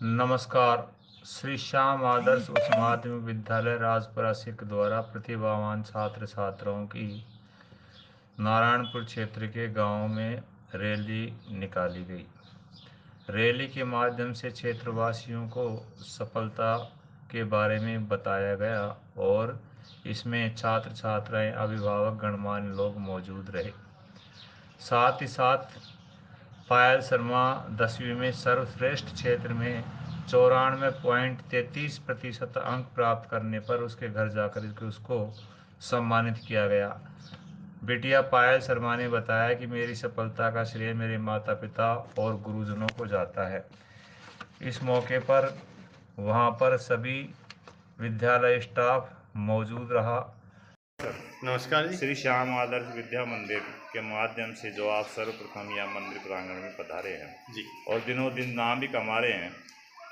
नमस्कार। श्री श्याम आदर्श उच्च माध्यमिक विद्यालय राजपुरा सिक द्वारा प्रतिभावान छात्र छात्राओं की नारायणपुर क्षेत्र के गांव में रैली निकाली गई। रैली के माध्यम से क्षेत्रवासियों को सफलता के बारे में बताया गया और इसमें छात्र छात्राएं, अभिभावक, गणमान्य लोग मौजूद रहे। साथ ही साथ पायल शर्मा 10वीं में सर्वश्रेष्ठ क्षेत्र में 94.33% अंक प्राप्त करने पर उसके घर जाकर उसको सम्मानित किया गया। बिटिया पायल शर्मा ने बताया कि मेरी सफलता का श्रेय मेरे माता पिता और गुरुजनों को जाता है। इस मौके पर वहां पर सभी विद्यालय स्टाफ मौजूद रहा। नमस्कार जी। श्री श्याम आदर्श विद्या मंदिर के माध्यम से जो आप सर्वप्रथम यह मंदिर प्रांगण में पधारे हैं जी और दिनों दिन नाम भी कमा रहे हैं,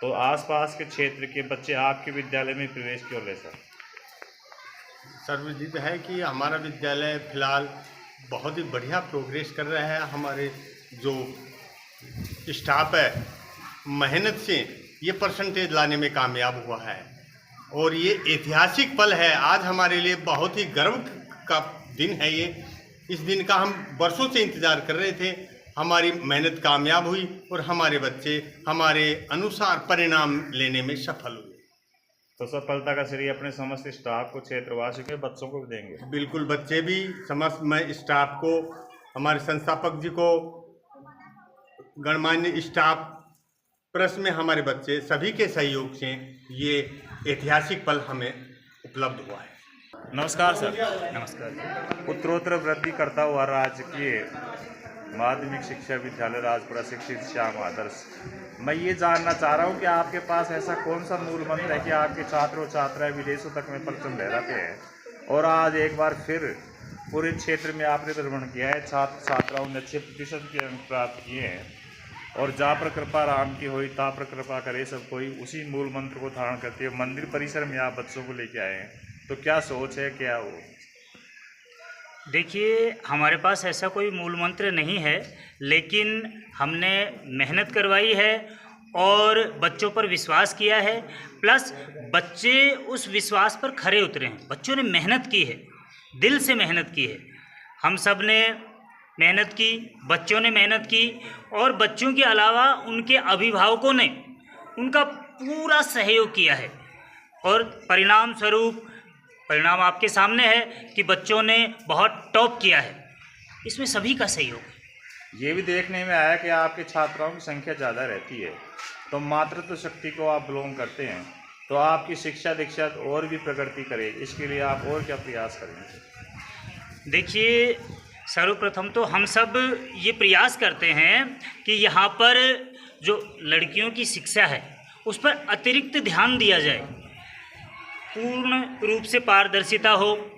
तो आसपास के क्षेत्र के बच्चे आपके विद्यालय में प्रवेश क्यों ले सर? सर्वविदित है कि हमारा विद्यालय फिलहाल बहुत ही बढ़िया प्रोग्रेस कर रहा है। हमारे जो स्टाफ है मेहनत से ये परसेंटेज लाने में कामयाब हुआ है और ये ऐतिहासिक पल है। आज हमारे लिए बहुत ही गर्व का दिन है ये। इस दिन का हम वर्षों से इंतज़ार कर रहे थे। हमारी मेहनत कामयाब हुई और हमारे बच्चे हमारे अनुसार परिणाम लेने में सफल हुए। तो सफलता का श्रेय अपने समस्त स्टाफ को, क्षेत्रवासियों के बच्चों को भी देंगे? बिल्कुल, बच्चे भी, समस्त मैं स्टाफ को, हमारे संस्थापक जी को, गणमान्य स्टाफ प्लस में हमारे बच्चे, सभी के सहयोग से ये ऐतिहासिक पल हमें उपलब्ध हुआ है। नमस्कार सर। नमस्कार। उत्तरोत्तर वृद्धि करता हुआ राजकीय माध्यमिक शिक्षा विद्यालय राजपुरा शिक्षित श्याम आदर्श, मैं ये जानना चाह रहा हूँ कि आपके पास ऐसा कौन सा मूल मंत्र है कि आपके छात्रों छात्राएं विदेशों तक में परचम लहराते हैं और आज एक बार फिर पूरे क्षेत्र में आपने भ्रमण किया है, छात्र छात्राओं ने 6% के अंक प्राप्त किए हैं और जा पर कृपा राम की होई ता पर कृपा करे सब कोई, उसी मूल मंत्र को धारण करते हुए मंदिर परिसर में आप बच्चों को लेके आए हैं, तो क्या सोच है, क्या वो? देखिए, हमारे पास ऐसा कोई मूल मंत्र नहीं है, लेकिन हमने मेहनत करवाई है और बच्चों पर विश्वास किया है, प्लस बच्चे उस विश्वास पर खरे उतरे हैं। बच्चों ने मेहनत की है, दिल से मेहनत की है। हम सब ने मेहनत की, बच्चों ने मेहनत की और बच्चों के अलावा उनके अभिभावकों ने उनका पूरा सहयोग किया है और परिणाम स्वरूप परिणाम आपके सामने है कि बच्चों ने बहुत टॉप किया है। इसमें सभी का सहयोग है। ये भी देखने में आया कि आपके छात्राओं की संख्या ज़्यादा रहती है, तो मातृत्व शक्ति को आप बिलोंग करते हैं, तो आपकी शिक्षा दीक्षा और भी प्रगति करे, इसके लिए आप और क्या प्रयास करेंगे? देखिए, सर्वप्रथम तो हम सब ये प्रयास करते हैं कि यहाँ पर जो लड़कियों की शिक्षा है उस पर अतिरिक्त ध्यान दिया जाए, पूर्ण रूप से पारदर्शिता हो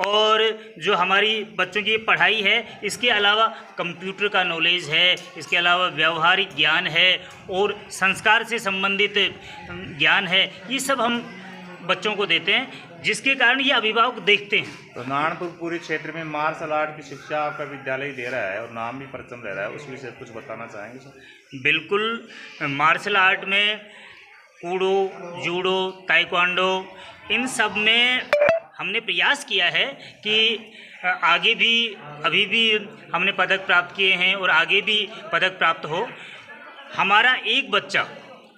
और जो हमारी बच्चों की पढ़ाई है इसके अलावा कंप्यूटर का नॉलेज है, इसके अलावा व्यवहारिक ज्ञान है और संस्कार से संबंधित ज्ञान है, ये सब हम बच्चों को देते हैं, जिसके कारण ये अभिभावक देखते हैं। तो नारायणपुर पूरे क्षेत्र में मार्शल आर्ट की शिक्षा आपका विद्यालय दे रहा है और नाम भी परचम ले रहा है, उस विषय कुछ बताना चाहेंगे सर? बिल्कुल, मार्शल आर्ट में कूडो, जूडो, ताइक्वांडो, इन सब में हमने प्रयास किया है कि आगे भी, अभी भी हमने पदक प्राप्त किए हैं और आगे भी पदक प्राप्त हो। हमारा एक बच्चा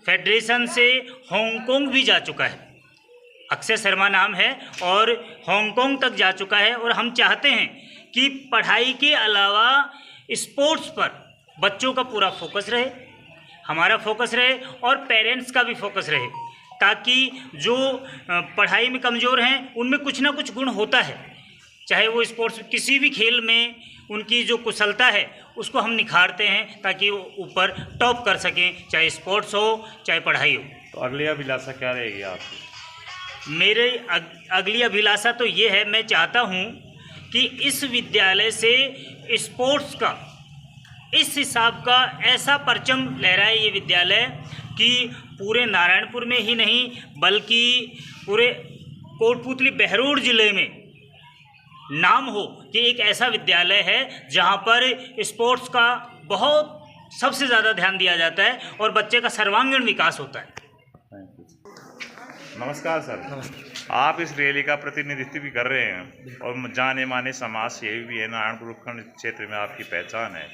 फेडरेशन से हांगकांग भी जा चुका है, अक्षय शर्मा नाम है, और हांगकांग तक जा चुका है और हम चाहते हैं कि पढ़ाई के अलावा स्पोर्ट्स पर बच्चों का पूरा फोकस रहे, हमारा फोकस रहे और पेरेंट्स का भी फोकस रहे, ताकि जो पढ़ाई में कमज़ोर हैं उनमें कुछ ना कुछ गुण होता है, चाहे वो स्पोर्ट्स किसी भी खेल में उनकी जो कुशलता है उसको हम निखारते हैं ताकि वो ऊपर टॉप कर सकें, चाहे स्पोर्ट्स हो चाहे पढ़ाई हो। तो अगली अभिलाषा क्या रहेगी आपकी? मेरे अगली अभिलाषा तो ये है, मैं चाहता हूँ कि इस विद्यालय से स्पोर्ट्स का, इस हिसाब का ऐसा परचम लहराए ये विद्यालय कि पूरे नारायणपुर में ही नहीं बल्कि पूरे कोटपुतली बहरोड ज़िले में नाम हो कि एक ऐसा विद्यालय है जहाँ पर स्पोर्ट्स का बहुत सबसे ज़्यादा ध्यान दिया जाता है और बच्चे का सर्वांगीण विकास होता है। नमस्कार सर। नमस्कार। आप इस रैली का प्रतिनिधित्व भी कर रहे हैं और जाने माने समाज सेवी भी है, नारायणपुर उपखंड क्षेत्र में आपकी पहचान है,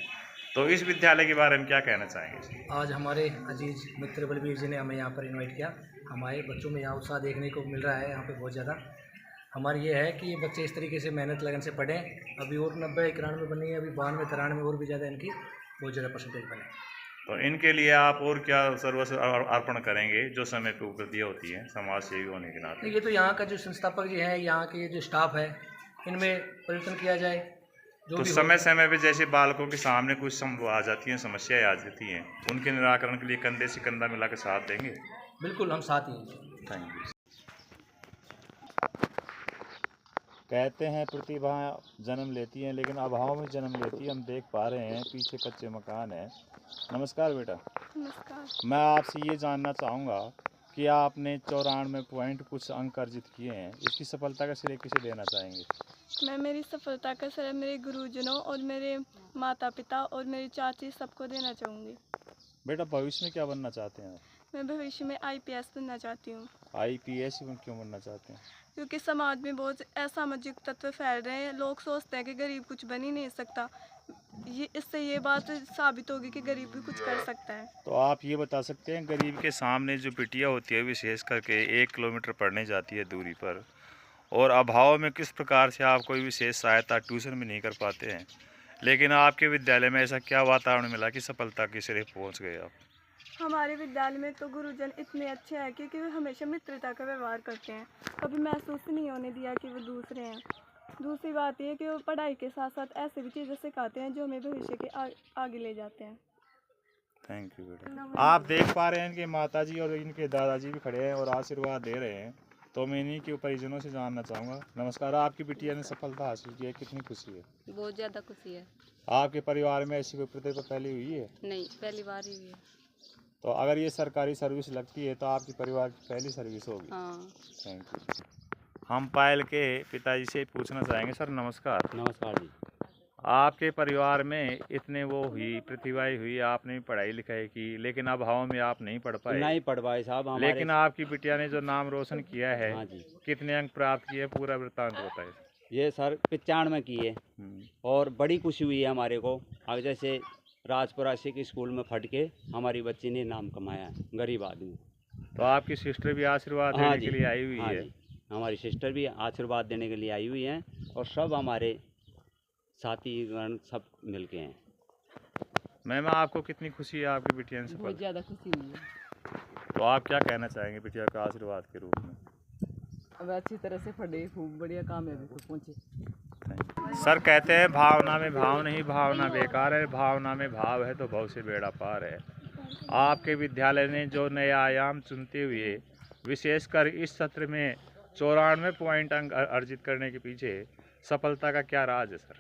तो इस विद्यालय के बारे में क्या कहना चाहेंगे? आज हमारे अजीज मित्र बलबीर जी ने हमें यहाँ पर इनवाइट किया। हमारे बच्चों में यहाँ उत्साह देखने को मिल रहा है यहाँ पे बहुत ज़्यादा। हमारी ये है कि ये बच्चे इस तरीके से मेहनत लगन से पढ़ें। अभी और 90-91 बनी है, अभी 92-93 और भी ज़्यादा इनकी बहुत ज़्यादा परसेंटेज बने। तो इनके लिए आप और क्या सर्वस्व अर्पण करेंगे जो समय पे उपलब्धियाँ होती हैं समाज सेवी होने के नाते? ये तो यहाँ का जो संस्थापक जी हैं, यहाँ के जो स्टाफ है, इनमें परिवर्तन किया जाए। जो तो भी समय समय पे जैसे बालकों के सामने कुछ आ जाती हैं, समस्याएं आ जाती हैं, उनके निराकरण के लिए कंधे से कंधा मिला के साथ देंगे। बिल्कुल हम साथ ही हैं। Thank you. कहते हैं प्रतिभा जन्म लेती है लेकिन अभाव में जन्म लेती है। हम देख पा रहे हैं पीछे कच्चे मकान है। नमस्कार बेटा। नमस्कार। मैं आपसे ये जानना चाहूँगा कि आपने 94 पॉइंट कुछ अंक अर्जित किए हैं, इसकी सफलता का श्रेय किसे देना चाहेंगे? मैं मेरी सफलता का श्रेय मेरे गुरुजनों और मेरे माता पिता और मेरी चाची सबको देना चाहूँगी। बेटा भविष्य में क्या बनना चाहते हैं? मैं भविष्य में IPS बनना चाहती हूँ। IPS में क्यों बनना चाहते हैं? क्योंकि समाज में बहुत असामाजिक तत्व फैल रहे हैं। लोग सोचते हैं कि गरीब कुछ बन ही नहीं सकता। इससे ये बात साबित होगी कि गरीब भी कुछ कर सकता है। तो आप ये बता सकते हैं गरीब के सामने जो बिटिया होती है विशेष करके 1 किलोमीटर पढ़ने जाती है दूरी पर, और अभाव में किस प्रकार से आप कोई विशेष सहायता ट्यूशन में नहीं कर पाते हैं, लेकिन आपके विद्यालय में ऐसा क्या वातावरण मिला कि सफलता की सिरे पहुंच गए आप? हमारे विद्यालय में तो गुरुजन इतने अच्छे हैं कि वे हमेशा मित्रता का व्यवहार करते हैं। कभी महसूस नहीं होने दिया कि वो दूसरे हैं। दूसरी बात ये कि वो पढ़ाई के साथ साथ ऐसे भी चीज़ें सिखाते हैं जो हमें भविष्य के आगे ले जाते हैं। थैंक यू बेटा। आप देख पा रहे हैं इनके माताजी और इनके दादाजी भी खड़े हैं और आशीर्वाद दे रहे हैं, तो मैं इन्हीं के परिजनों से जानना चाहूँगा। नमस्कार। आपकी बिटिया ने सफलता हासिल की है, कितनी खुशी है? बहुत ज़्यादा खुशी है। आपके परिवार में ऐसी कोई प्रतिभा पहले हुई है? नहीं, पहली बार ही हुई है। तो अगर ये सरकारी सर्विस लगती है तो आपके परिवार की पहली सर्विस होगी। हाँ। Thank you. हम पायल के पिताजी से पूछना चाहेंगे। सर नमस्कार। नमस्कार जी। आपके परिवार में इतने वो हुई प्रतिभाएं हुई, आपने पढ़ाई लिखाई की, लेकिन अभाव में आप नहीं पढ़ पाए। नहीं पढ़ पाए साहब हमारे। लेकिन आपकी बिटिया ने जो नाम रोशन किया है, हाँ जी। कितने अंक प्राप्त किए, पूरा वृत्तांत बताइए। ये सर 95 किए और बड़ी खुशी हुई है हमारे को। आगे जैसे राजपुरा के स्कूल में फट के हमारी बच्ची ने नाम कमाया है, गरीब आदमी। तो आपकी सिस्टर भी आशीर्वाद हाँ देने के लिए आई हुई हाँ है? जी। हमारी सिस्टर भी आशीर्वाद देने के लिए आई हुई हैं और सब हमारे साथीगण सब मिल के हैं। मैम आपको कितनी खुशी है आपकी बिटिया ने बहुत सफल? ज़्यादा खुशी हुई है। तो आप क्या कहना चाहेंगे बिटिया के आशीर्वाद के रूप में? अब अच्छी तरह से पढ़े, खूब बढ़िया कामयाबी को पहुँचे। सर कहते हैं भावना में भाव नहीं, भावना बेकार है, भावना में भाव है तो भाव से बेड़ा पार है। आपके विद्यालय ने जो नए आयाम चुनते हुए विशेषकर इस सत्र में 94 पॉइंट अंक अर्जित करने के पीछे सफलता का क्या राज है सर?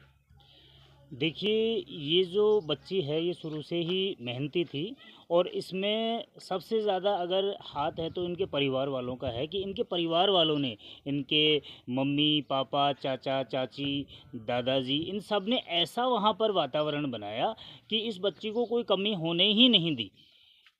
देखिए, ये जो बच्ची है ये शुरू से ही मेहनती थी और इसमें सबसे ज़्यादा अगर हाथ है तो इनके परिवार वालों का है कि इनके परिवार वालों ने, इनके मम्मी पापा, चाचा चाची, दादाजी, इन सब ने ऐसा वहाँ पर वातावरण बनाया कि इस बच्ची को कोई कमी होने ही नहीं दी।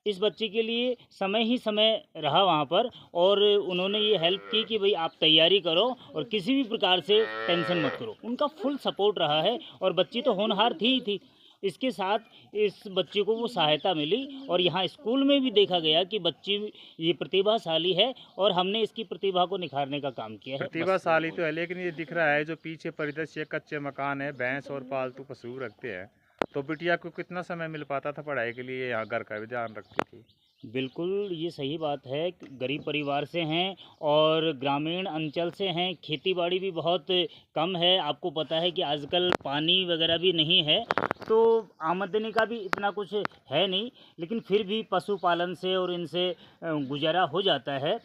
इस बच्चे के लिए समय ही समय रहा वहाँ पर और उन्होंने ये हेल्प की कि भाई आप तैयारी करो और किसी भी प्रकार से टेंशन मत करो। उनका फुल सपोर्ट रहा है और बच्ची तो होनहार थी ही थी। इसके साथ इस बच्चे को वो सहायता मिली और यहाँ स्कूल में भी देखा गया कि बच्ची ये प्रतिभाशाली है और हमने इसकी प्रतिभा को निखारने का काम किया है। प्रतिभाशाली तो है, लेकिन ये दिख रहा है जो पीछे परिदृश्य कच्चे मकान है, भैंस और पालतू पशु रखते हैं, तो बिटिया को कितना समय मिल पाता था पढ़ाई के लिए? यहाँ घर का भी ध्यान रखती थी। बिल्कुल ये सही बात है। गरीब परिवार से हैं और ग्रामीण अंचल से हैं, खेतीबाड़ी भी बहुत कम है। आपको पता है कि आजकल पानी वगैरह भी नहीं है तो आमदनी का भी इतना कुछ है नहीं, लेकिन फिर भी पशुपालन से और इनसे गुजारा हो जाता है।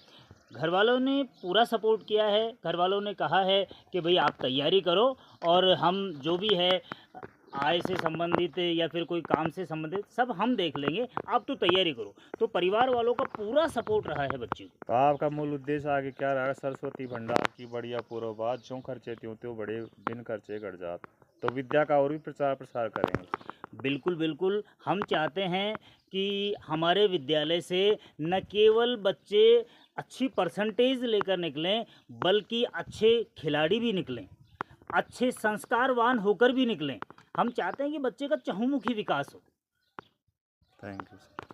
घर वालों ने पूरा सपोर्ट किया है। घर वालों ने कहा है कि भाई आप तैयारी करो और हम जो भी है आय से संबंधित या फिर कोई काम से संबंधित सब हम देख लेंगे, आप तो तैयारी करो। तो परिवार वालों का पूरा सपोर्ट रहा है बच्ची को। तो आपका मूल उद्देश्य आगे क्या रहा? सरस्वती भंडार की बढ़िया पूर्व बात, जो खर्चे त्यों त्यों बड़े बिन खर्चे घट जात, तो विद्या का और भी प्रचार प्रसार करेंगे। बिल्कुल बिल्कुल, हम चाहते हैं कि हमारे विद्यालय से न केवल बच्चे अच्छी परसेंटेज लेकर निकलें, बल्कि अच्छे खिलाड़ी भी निकलें, अच्छे संस्कारवान होकर भी निकलें। हम चाहते हैं कि बच्चे का चहुमुखी विकास हो। Thank you.